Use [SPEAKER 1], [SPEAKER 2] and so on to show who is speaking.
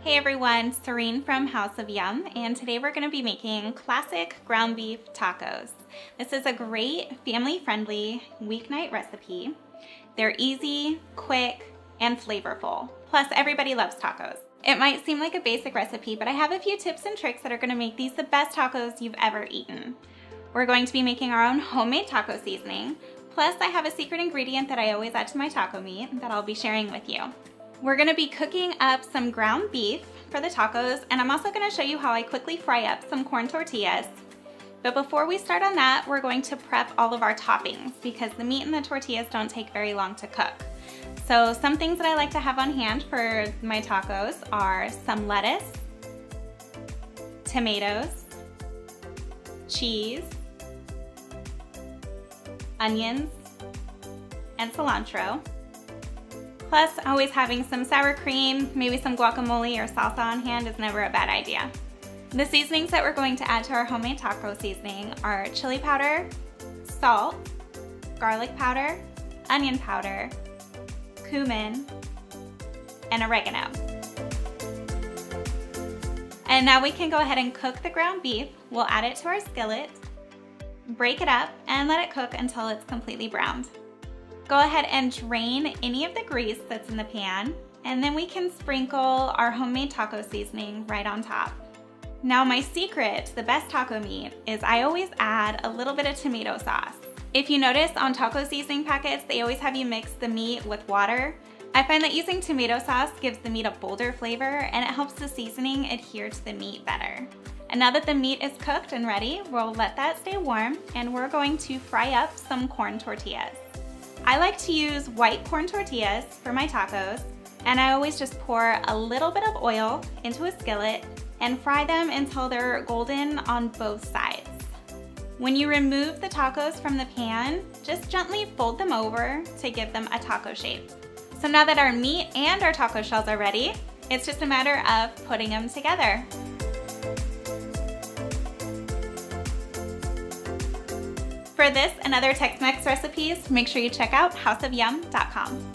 [SPEAKER 1] Hey everyone, Serene from House of Yum, and today we're going to be making classic ground beef tacos. This is a great family-friendly weeknight recipe. They're easy, quick, and flavorful. Plus, everybody loves tacos. It might seem like a basic recipe, but I have a few tips and tricks that are going to make these the best tacos you've ever eaten. We're going to be making our own homemade taco seasoning. Plus, I have a secret ingredient that I always add to my taco meat that I'll be sharing with you. We're gonna be cooking up some ground beef for the tacos, and I'm also gonna show you how I quickly fry up some corn tortillas. But before we start on that, we're going to prep all of our toppings because the meat and the tortillas don't take very long to cook. So some things that I like to have on hand for my tacos are some lettuce, tomatoes, cheese, onions, and cilantro. Plus, always having some sour cream, maybe some guacamole or salsa on hand is never a bad idea. The seasonings that we're going to add to our homemade taco seasoning are chili powder, salt, garlic powder, onion powder, cumin, and oregano. And now we can go ahead and cook the ground beef. We'll add it to our skillet, break it up, and let it cook until it's completely browned. Go ahead and drain any of the grease that's in the pan, and then we can sprinkle our homemade taco seasoning right on top. Now my secret to the best taco meat is I always add a little bit of tomato sauce. If you notice on taco seasoning packets, they always have you mix the meat with water. I find that using tomato sauce gives the meat a bolder flavor and it helps the seasoning adhere to the meat better. And now that the meat is cooked and ready, we'll let that stay warm and we're going to fry up some corn tortillas. I like to use white corn tortillas for my tacos, and I always just pour a little bit of oil into a skillet and fry them until they're golden on both sides. When you remove the tacos from the pan, just gently fold them over to give them a taco shape. So now that our meat and our taco shells are ready, it's just a matter of putting them together. For this and other Tex-Mex recipes, make sure you check out houseofyum.com.